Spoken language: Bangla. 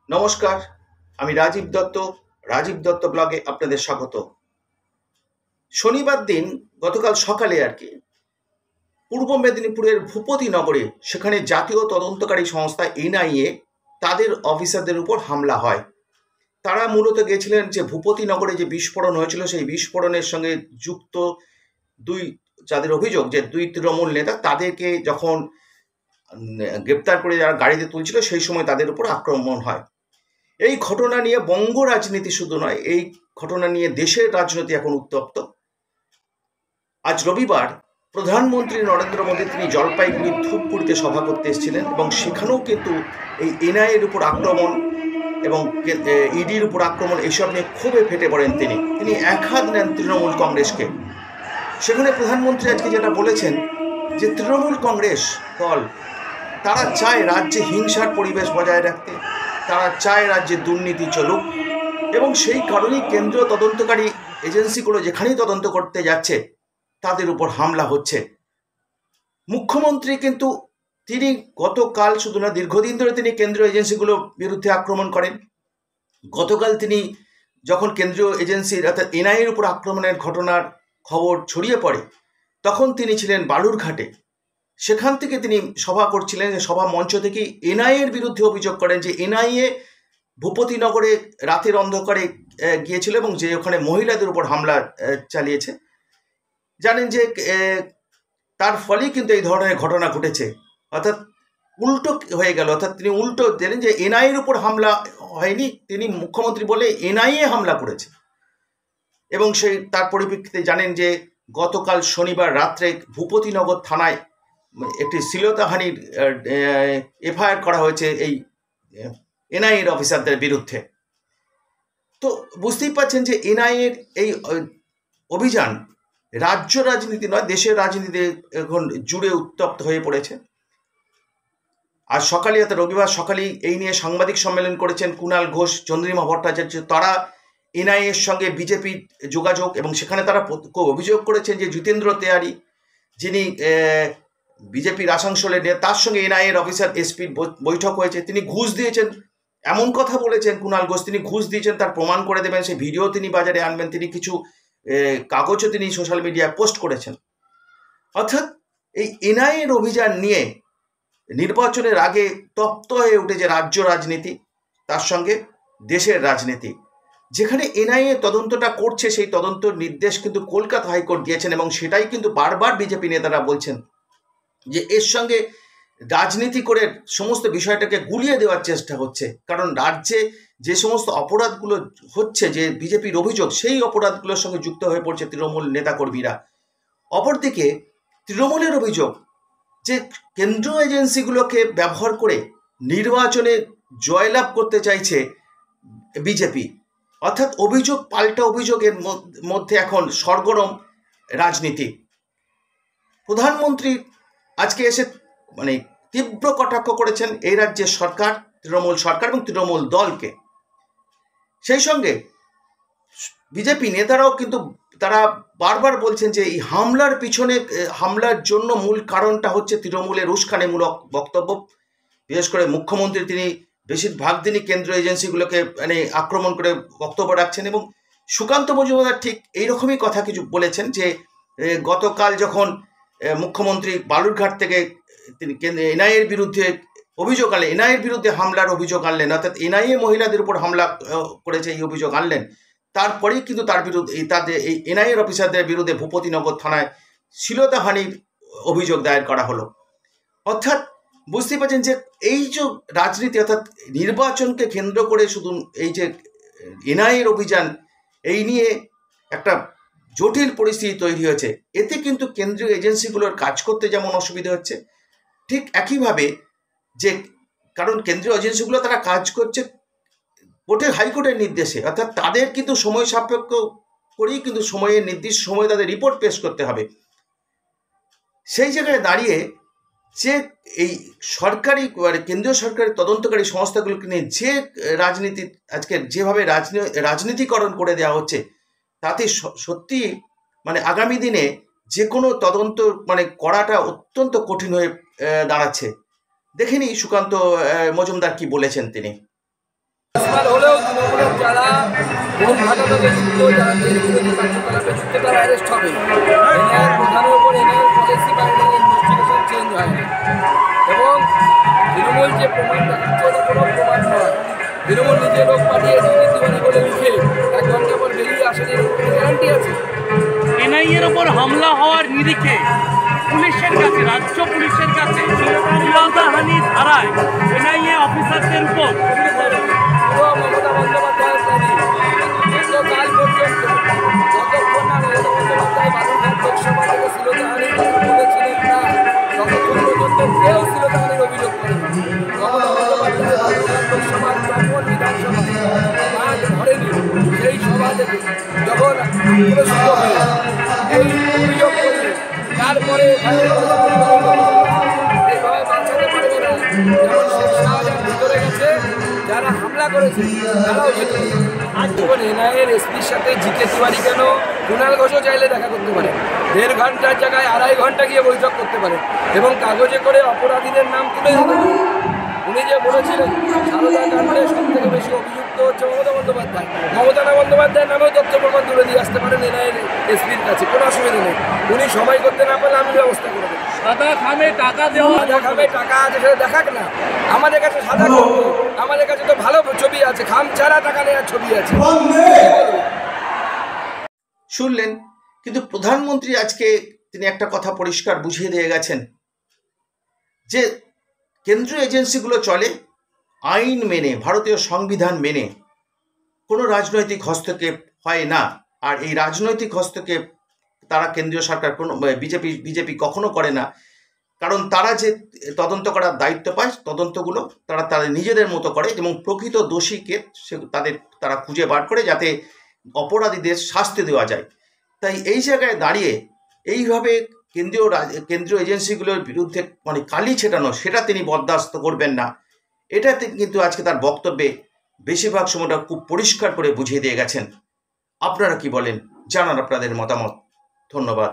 নমস্কার, আমি রাজীব দত্ত। রাজীব দত্ত ব্লগে আপনাদের স্বাগত। শনিবার দিন গতকাল সকালে পূর্ব মেদিনীপুরের ভূপতিনগরে সেখানে জাতীয় তদন্তকারী সংস্থা এনআইএ তাদের অফিসারদের উপর হামলা হয়। তারা মূলত গেছিলেন যে ভূপতিনগরে যে বিস্ফোরণ হয়েছিল সেই বিস্ফোরণের সঙ্গে যুক্ত যাদের অভিযোগ যে দুই তৃণমূল নেতা তাদেরকে যখন গ্রেপ্তার করে যারা গাড়িতে তুলছিল সেই সময় তাদের উপর আক্রমণ হয়। এই ঘটনা নিয়ে বঙ্গ রাজনীতি শুধু নয়, এই ঘটনা নিয়ে দেশের রাজনীতি এখন উত্তপ্ত। আজ রবিবার প্রধানমন্ত্রী নরেন্দ্র মোদী তিনি জলপাইগুড়ির ধূপগুড়িতে সভা করতে এসেছিলেন এবং সেখানেও কিন্তু এই এনআইএর উপর আক্রমণ এবং ইডির উপর আক্রমণ এসব নিয়ে ক্ষোভে ফেটে পড়েন। তিনি একহাত নেন তৃণমূল কংগ্রেসকে। সেখানে প্রধানমন্ত্রী আজকে যেটা বলেছেন যে তৃণমূল কংগ্রেস দল তারা চায় রাজ্যে হিংসার পরিবেশ বজায় রাখতে, তারা চায় রাজ্যে দুর্নীতি চলুক এবং সেই কারণেই কেন্দ্রীয় তদন্তকারী এজেন্সিগুলো যেখানেই তদন্ত করতে যাচ্ছে তাদের উপর হামলা হচ্ছে। মুখ্যমন্ত্রী কিন্তু তিনি গতকাল শুধু না দীর্ঘদিন ধরে তিনি কেন্দ্রীয় এজেন্সিগুলোর বিরুদ্ধে আক্রমণ করেন। গতকাল তিনি যখন কেন্দ্রীয় এজেন্সির অর্থাৎ এনআইএর উপর আক্রমণের ঘটনার খবর ছড়িয়ে পড়ে তখন তিনি ছিলেন বালুরঘাটে। সেখান থেকে তিনি সভা করছিলেন, সভা মঞ্চ থেকে এনআইএর বিরুদ্ধে অভিযোগ করেন যে এনআইএ ভূপতিনগরে রাতের অন্ধকারে গিয়েছিল এবং যে ওখানে মহিলাদের উপর হামলা চালিয়েছে। জানেন যে তার ফলেই কিন্তু এই ধরনের ঘটনা ঘটেছে, অর্থাৎ উল্টো হয়ে গেল। অর্থাৎ তিনি উল্টো দিলেন যে এনআইএর উপর হামলা হয়নি, তিনি মুখ্যমন্ত্রী বলে এনআইএ হামলা করেছে। এবং সেই তার পরিপ্রেক্ষিতে জানেন যে গতকাল শনিবার রাত্রে ভূপতিনগর থানায় একটি শ্লীলতাহানির এফআইআর করা হয়েছে এই এনআইএর অফিসারদের বিরুদ্ধে। তো বুঝতেই পারছেন যে এনআইএর এই অভিযান রাজ্য রাজনীতি নয়, দেশের রাজনীতিতে এখন জুড়ে উত্তপ্ত হয়ে পড়েছে। আজ সকালে অর্থাৎ রবিবার সকালেই এই নিয়ে সাংবাদিক সম্মেলন করেছেন কুণাল ঘোষ, চন্দ্রিমা ভট্টাচার্য। তারা এনআইএর সঙ্গে বিজেপির যোগাযোগ এবং সেখানে তারা অভিযোগ করেছেন যে জিতেন্দ্র তেওয়ারি যিনি বিজেপির আসানসোলের নেতা, তার সঙ্গে এনআইএর অফিসার এসপির বৈঠক হয়েছে। তিনি ঘুষ দিয়েছেন এমন কথা বলেছেন কুণাল ঘোষ, তিনি ঘুষ দিয়েছেন তার প্রমাণ করে দেবেন, সেই ভিডিও তিনি বাজারে আনবেন। তিনি কিছু কাগজও তিনি সোশ্যাল মিডিয়ায় পোস্ট করেছেন। অর্থাৎ এই এনআইএর অভিযান নিয়ে নির্বাচনের আগে তপ্ত হয়ে উঠেছে রাজ্য রাজনীতি, তার সঙ্গে দেশের রাজনীতি। যেখানে এনআইএ তদন্তটা করছে সেই তদন্ত নির্দেশ কিন্তু কলকাতা হাইকোর্ট দিয়েছেন এবং সেটাই কিন্তু বারবার বিজেপি নেতারা বলছেন যে এর সঙ্গে রাজনীতি করে সমস্ত বিষয়টাকে গুলিয়ে দেওয়ার চেষ্টা হচ্ছে। কারণ রাজ্যে যে সমস্ত অপরাধগুলো হচ্ছে, যে বিজেপির অভিযোগ, সেই অপরাধগুলোর সঙ্গে যুক্ত হয়ে পড়ছে তৃণমূল নেতাকর্মীরা। অপরদিকে তৃণমূলের অভিযোগ যে কেন্দ্রীয় এজেন্সিগুলোকে ব্যবহার করে নির্বাচনে জয়লাভ করতে চাইছে বিজেপি। অর্থাৎ অভিযোগ পাল্টা অভিযোগের মধ্যে এখন সরগরম রাজনীতি। প্রধানমন্ত্রী আজকে এসে তীব্র কটাক্ষ করেছেন এই রাজ্যের সরকার, তৃণমূল সরকার এবং তৃণমূল দলকে। সেই সঙ্গে বিজেপি নেতারাও কিন্তু তারা বারবার বলছেন যে এই হামলার জন্য মূল কারণটা হচ্ছে তৃণমূলের উস্কানিমূলক বক্তব্য। বিশেষ করে মুখ্যমন্ত্রী তিনি বেশিরভাগ দিনই কেন্দ্রীয় এজেন্সিগুলোকে আক্রমণ করে বক্তব্য রাখছেন এবং সুকান্ত মজুমদার ঠিক এইরকমই কথা কিছু বলেছেন যে গতকাল যখন মুখ্যমন্ত্রী বালুরঘাট থেকে তিনি এনআইএর বিরুদ্ধে অভিযোগ আনলেন, এনআইএর বিরুদ্ধে হামলার অভিযোগ আনলেন, অর্থাৎ এনআইএ মহিলাদের উপর হামলা করেছে এই অভিযোগ আনলেন, তারপরেই কিন্তু তার বিরুদ্ধে তাদের এই এনআইএর অফিসারদের বিরুদ্ধে ভূপতিনগর থানায় শ্লীলতাহানির অভিযোগ দায়ের করা হলো। অর্থাৎ বুঝতেই পারছেন যে এই যে রাজনীতি, অর্থাৎ নির্বাচনকে কেন্দ্র করে শুধু এই যে এনআইএর অভিযান, এই নিয়ে একটা জটিল পরিস্থিতি তৈরি হয়েছে। এতে কিন্তু কেন্দ্রীয় এজেন্সিগুলোর কাজ করতে যেমন অসুবিধা হচ্ছে, ঠিক একইভাবে যে কারণ কেন্দ্রীয় এজেন্সিগুলো তারা কাজ করছে হাইকোর্টের নির্দেশে, অর্থাৎ তাদের কিন্তু সময় সাপেক্ষ করেই কিন্তু নির্দিষ্ট সময়ে তাদের রিপোর্ট পেশ করতে হবে। সেই জায়গায় দাঁড়িয়ে যে এই সরকারি কেন্দ্রীয় সরকারের তদন্তকারী সংস্থাগুলোকে নিয়ে যে রাজনীতি আজকে যেভাবে রাজনীতিকরণ করে দেওয়া হচ্ছে, তাতে সত্যি আগামী দিনে যে কোনো তদন্ত করাটা অত্যন্ত কঠিন হয়ে দাঁড়াচ্ছে। দেখেনি সুকান্ত মজুমদার কি বলেছেন তিনি। হলেও তৃণমূলের যারা বোম ঘাটাতে যুক্ত, যারা দেশ বিরোধী কার্যকলাপে যুক্ত, তারা অ্যারেস্ট হবে। এনআইএর প্রধানের উপর এনআইএর পলিসি বা এনআইএর ইনভেস্টিগেশন চেঞ্জ হয় না। এবং তৃণমূল যে প্রমাণ দেখাচ্ছে এটা কোনো প্রমাণ নয়। তৃণমূল নিজে লোক পাঠিয়ে দুর্নীতিবাদী বলে লিখে 1 ঘন্টা পর বেরিয়ে আসেন, এর গ্যারান্টি আছে। এনআইএর ওপর হামলা হওয়ার নিরিখে পুলিশের কাছে, রাজ্য পুলিশের কাছে শ্লীলতাহানি ধারায় এনআইএ অফিসারদের উপর মমতা বন্দ্যোপাধ্যায়ের প্ল্যানিং গতকাল পর্যন্ত, যতক্ষণ না মমতা বন্দ্যোপাধ্যায় বালুরঘাট লোকসভা থেকে শ্লীলতাহানির কথা বলেছিলেন না, ততক্ষণ পর্যন্ত কেউ শ্লীলতাহানির অভিযোগ করেন। মমতা বন্দ্যোপাধ্যায় বালুরঘাট লোকসভার তপন বিধানসভা মাঠ ধরেনি। সেই সভা থেকে যখন পুরস্কৃত হয়ে এই অভিযোগ করলেন, তারপরে এইভাবে বাঁচাতে পারবে না। যেমন শেখ শাহজাহান ভিতরে গেছে, যারা হামলা করেছে তারাও ভিতরে। আজ যখন এনআইএর এসপির সাথে জিকে তিওয়ারি কেন কুণাল ঘোষও চাইলে দেখা করতে পারে, 1.5 ঘন্টার জায়গায় 2.5 ঘন্টা গিয়ে বৈঠক করতে পারে এবং কাগজে করে অপরাধীদের নাম তুলে দিতে পারে। উনি যে বলেছিলেন সারদা কাণ্ডে সব থেকে বেশি অভিযুক্ত হচ্ছে মমতা বন্দ্যোপাধ্যায়, মমতা বন্দ্যোপাধ্যায়ের নামেও তথ্য প্রমাণ তুলে দিয়ে আসতে পারেন এনআইএর এসপির কাছে, কোনো অসুবিধা নেই। উনি সময় করতে না পারলে আমি ব্যবস্থা করে দেবো। সাদা খামে টাকা দেওয়া, সাদা খামে টাকা আছে সেটা দেখাক না। আমাদের কাছে সাদা খাম, আমাদের কাছে তো ভালো ছবি আছে, খাম ছাড়া টাকা নেওয়ার ছবি আছে। শুনলেন, কিন্তু প্রধানমন্ত্রী আজকে তিনি একটা কথা পরিষ্কার বুঝিয়ে দিয়ে গেছেন যে কেন্দ্রীয় এজেন্সিগুলো চলে আইন মেনে, ভারতীয় সংবিধান মেনে। কোনো রাজনৈতিক হস্তক্ষেপ হয় না। আর এই রাজনৈতিক হস্তক্ষেপ তারা কেন্দ্রীয় সরকার, কোনো বিজেপি কখনো করে না। কারণ তারা যে তদন্ত করার দায়িত্ব পায়, তদন্তগুলো তারা নিজেদের মতো করে এবং প্রকৃত দোষীকে তারা খুঁজে বার করে যাতে অপরাধীদের শাস্তি দেওয়া যায়। তাই এই জায়গায় দাঁড়িয়ে এইভাবে কেন্দ্রীয় এজেন্সিগুলোর বিরুদ্ধে মানে কালি ছেটানো, সেটা তিনি বরদাস্ত করবেন না। এটা কিন্তু আজকে তার বক্তব্যে বেশিরভাগ সময়টা খুব পরিষ্কার করে বুঝিয়ে দিয়ে গেছেন। আপনারা কি বলেন জানান আপনাদের মতামত। ধন্যবাদ।